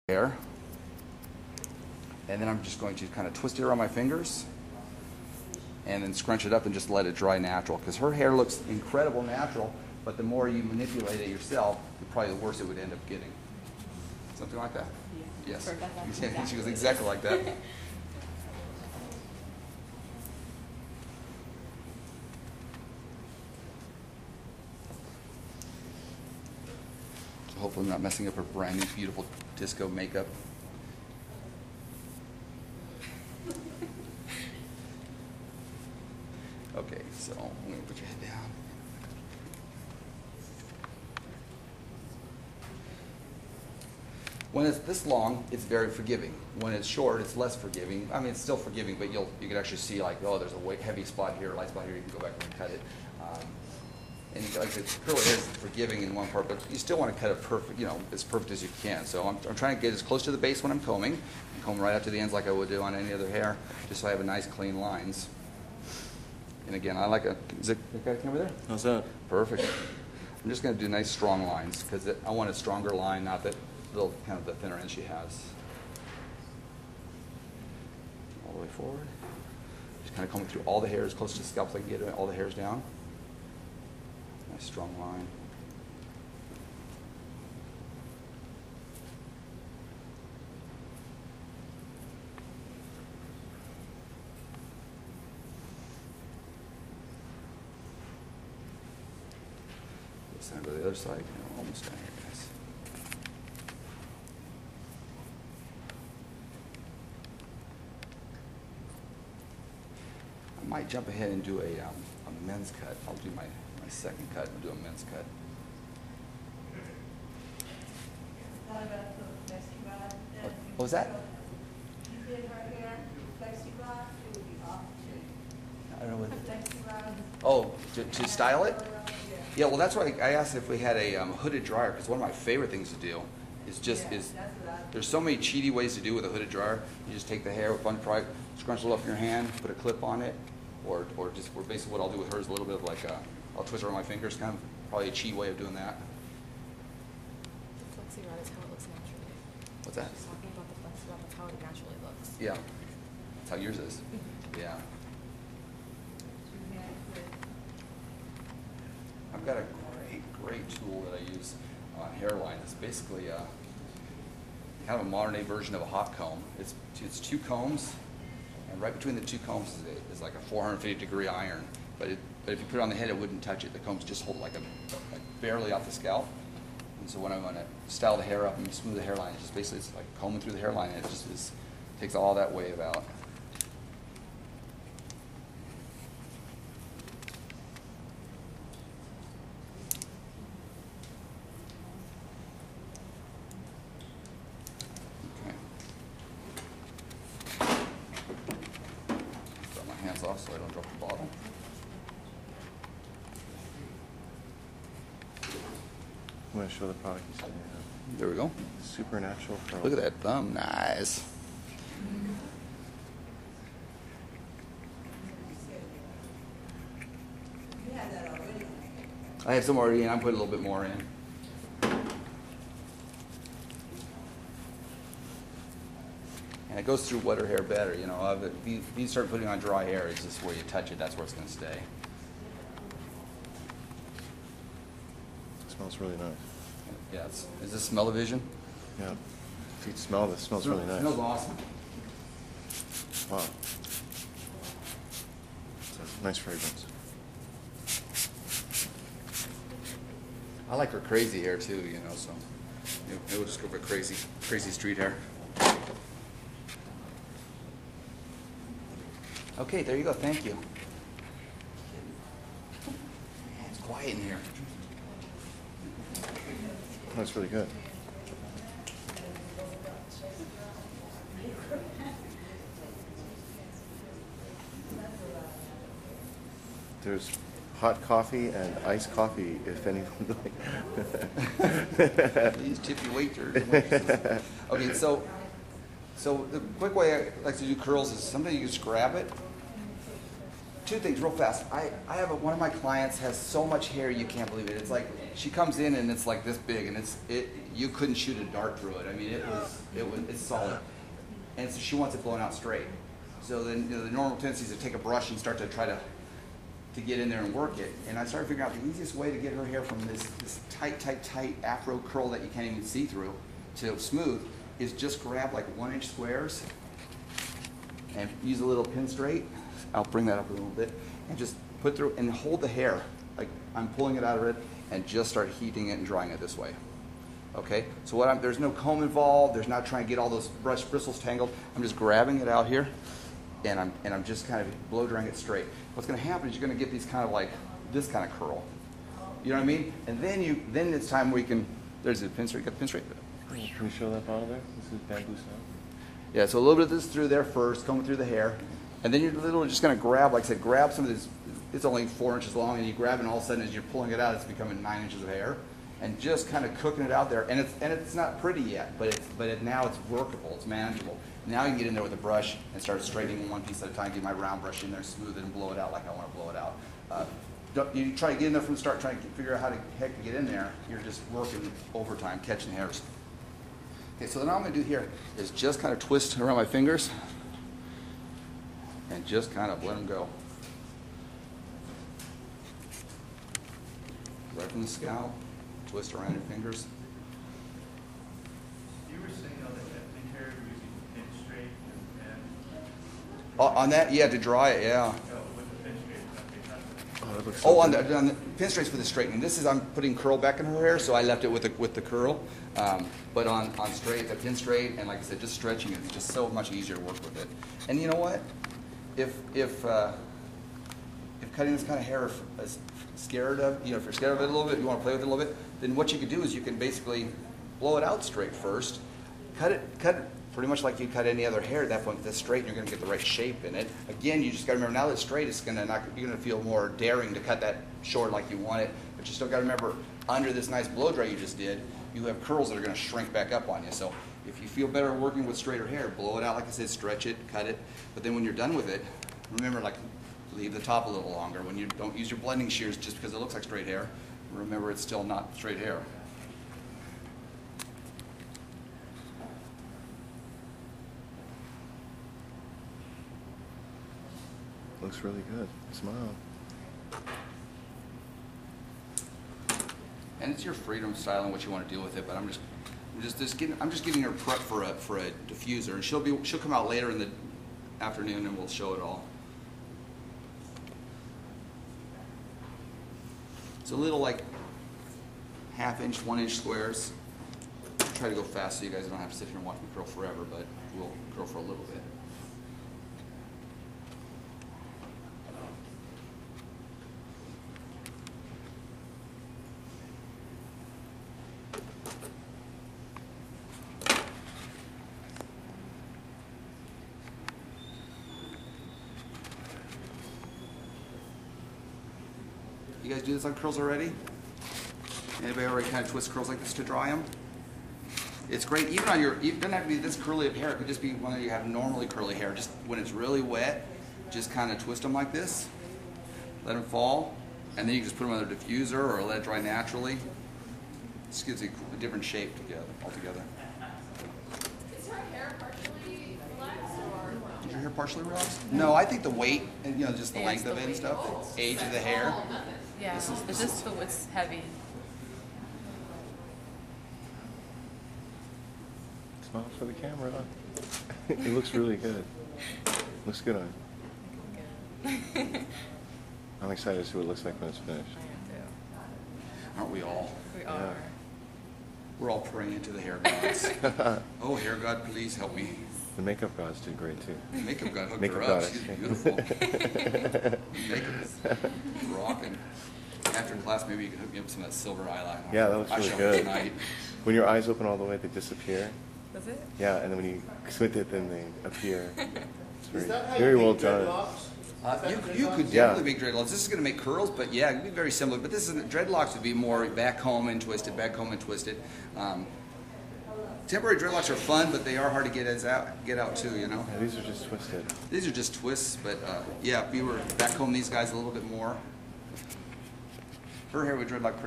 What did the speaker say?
hair, and then I'm just going to kind of twist it around my fingers and then scrunch it up and just let it dry natural, because her hair looks incredible natural, but the more you manipulate it yourself, probably the worse it would end up getting. Something like that? Yeah. Yes. Yeah, she was exactly like that. So hopefully I'm not messing up her brand new beautiful disco makeup. Okay, so I'm going to put your head down. When it's this long, it's very forgiving. When it's short, it's less forgiving. I mean, it's still forgiving, but you can actually see like, oh, there's a heavy spot here, a light spot here. You can go back and cut it. And like I said, curly hair is forgiving in one part, but you still want to cut it perfect, as perfect as you can. So I'm trying to get as close to the base when I'm combing. Comb right up to the ends like I would do on any other hair, just so I have a nice clean lines. And again, I like is it okay over there? How's that? Perfect. I'm just going to do nice strong lines because I want a stronger line, not that little kind of the thinner end she has. All the way forward. Just kind of combing through all the hairs, close to the scalp so I can get all the hairs down. Nice strong line. Let's go to the other side. Almost done here, guys. I might jump ahead and do a men's cut. I'll do my second cut and do a men's cut. What was that? I don't know what. Oh, to style it? Yeah, well, that's why I asked if we had a hooded dryer, because one of my favorite things to do is there's so many cheaty ways to do with a hooded dryer. You just take the hair with one product, scrunch it up in your hand, put a clip on it, or basically what I'll do with her is a little bit of like I'll twist it around my fingers, kind of probably a cheat way of doing that. The flexi rod is how it looks naturally. What's that? Just talking about the flexi rod, that's how it naturally looks. Yeah, that's how yours is. Yeah. I've got a great tool that I use on hairline. It's basically kind of a modern day version of a hot comb. It's two combs, and right between the two combs is like a 450-degree iron. But if you put it on the head, it wouldn't touch it. The combs just hold like barely off the scalp. And so when I'm going to style the hair up and smooth the hairline, it's like combing through the hairline, and it just takes all that wave out. Off so I don't drop the bottle. I'm going to show the product you said you have. There we go. Supernatural curl. Look at that thumb. Nice. I have some already in. I'm putting a little bit more in. And it goes through wetter hair better, If you start putting on dry hair, it's just where you touch it, that's where it's going to stay. It smells really nice. Yeah, is this smell-o-vision? Yeah. If you smell this, it smells really nice. It smells awesome. Wow. It's a nice fragrance. I like her crazy hair too, so maybe we'll just go for crazy street hair. Okay, there you go. Thank you. It's quiet in here. That's really good. There's hot coffee and iced coffee, if anyone like. These tippy waiters. Okay, so the quick way I like to do curls is sometimes you just grab it. Two things real fast. I have one of my clients has so much hair you can't believe it. It's like she comes in and it's like this big, and you couldn't shoot a dart through it. I mean, it's solid, and so she wants it blown out straight. So then the normal tendency is to take a brush and start to try to get in there and work it. And I started figuring out the easiest way to get her hair from this tight afro curl that you can't even see through to smooth is just grab like 1-inch squares and use a little pin straight. I'll bring that up a little bit and just put through and hold the hair like I'm pulling it out of it and just start heating it and drying it this way. Okay, so there's no comb involved. There's not trying to get all those brush bristles tangled. I'm just grabbing it out here, and I'm just kind of blow drying it straight. What's going to happen is you're going to get these kind of like this kind of curl. You know what I mean? And then it's time where you can. There's a pin straight. You got the pin straight. Can we show that bottle there? This is bamboo style. Yeah, so a little bit of this through there first, coming through the hair, and then you're literally just going to grab, like I said, grab some of this. It's only 4 inches long, and you grab it, and all of a sudden, as you're pulling it out, it's becoming 9 inches of hair, and just kind of cooking it out there. And it's not pretty yet, but now it's workable, it's manageable. Now you can get in there with a brush and start straightening one piece at a time. Get my round brush in there, smooth it, and blow it out like I want to blow it out. You try to get in there from the start, trying to figure out how the heck to get in there. You're just working overtime, catching hairs. Okay, so then all I'm going to do here is just kind of twist around my fingers and just kind of let them go. Right from the scalp, twist around your fingers. You were saying on that pin hair using pin straight and On that, yeah, to dry it, yeah. with the pin straight. Oh, that looks Oh, so on good. the pin straights for the straightening. This is I'm putting curl back in her hair, so I left it with the curl. But on straight, the pin straight, and like I said, just stretching it, it's just so much easier to work with it. And you know what? If cutting this kind of hair is scared of, if you're scared of it a little bit, you want to play with it a little bit, then what you could do is you can basically blow it out straight first, cut it pretty much like you cut any other hair. At that point, this straight, and you're going to get the right shape in it. Again, you just got to remember, now that it's straight, you're going to feel more daring to cut that short like you want it. But you still got to remember, under this nice blow dry you just did, you have curls that are going to shrink back up on you. So if you feel better working with straighter hair, blow it out like I said, stretch it, cut it. But then when you're done with it, remember, like, leave the top a little longer. When you don't use your blending shears just because it looks like straight hair, remember it's still not straight hair. Looks really good. Smile. And it's your freedom style and what you want to do with it. But I'm just giving her prep for a diffuser, and she'll come out later in the afternoon and we'll show it all. It's a little like 1/2 inch, 1-inch squares. Try to go fast so you guys don't have to sit here and watch me curl forever, but we'll curl for a little bit. You guys do this on curls already? Anybody already kind of twist curls like this to dry them? It's great, even on your, it doesn't have to be this curly of hair, it could just be when you have normally curly hair. Just when it's really wet, just kind of twist them like this, let them fall, and then you can just put them on a diffuser or let it dry naturally. This gives you a different shape altogether. Is her hair partially relaxed or? Is your hair partially relaxed? No, I think the weight, and just the Yeah, length it's of the it and weight. stuff, the age of the hair. Yeah, This is- it's just what's heavy. Smile for the camera. It looks really good. Looks good on you. I'm excited to see what it looks like when it's finished. Aren't we all? We Yeah. are. We're all praying to the hair gods. Oh, hair god, please help me. The makeup gods did great too. Makeup god hooked Makeup her up. goddess. She's beautiful. Makeup is rocking. After class, maybe you can hook me up with some of that silver eyeliner. Yeah, that looks I really shall good. tonight. When your eyes open all the way, they disappear. Does it? Yeah, and then when you squint it, then they appear. It's Is that how very you well make done. dreadlocks? You could Yeah. definitely make dreadlocks. This is going to make curls, but yeah, it would be very similar. But this is dreadlocks would be more back home and twisted, back home and twisted. Temporary dreadlocks are fun, but they are hard to get out too. Yeah, these are just twisted. These are just twists, but yeah, if you were back home, these guys a little bit more. Her hair would dreadlock pretty.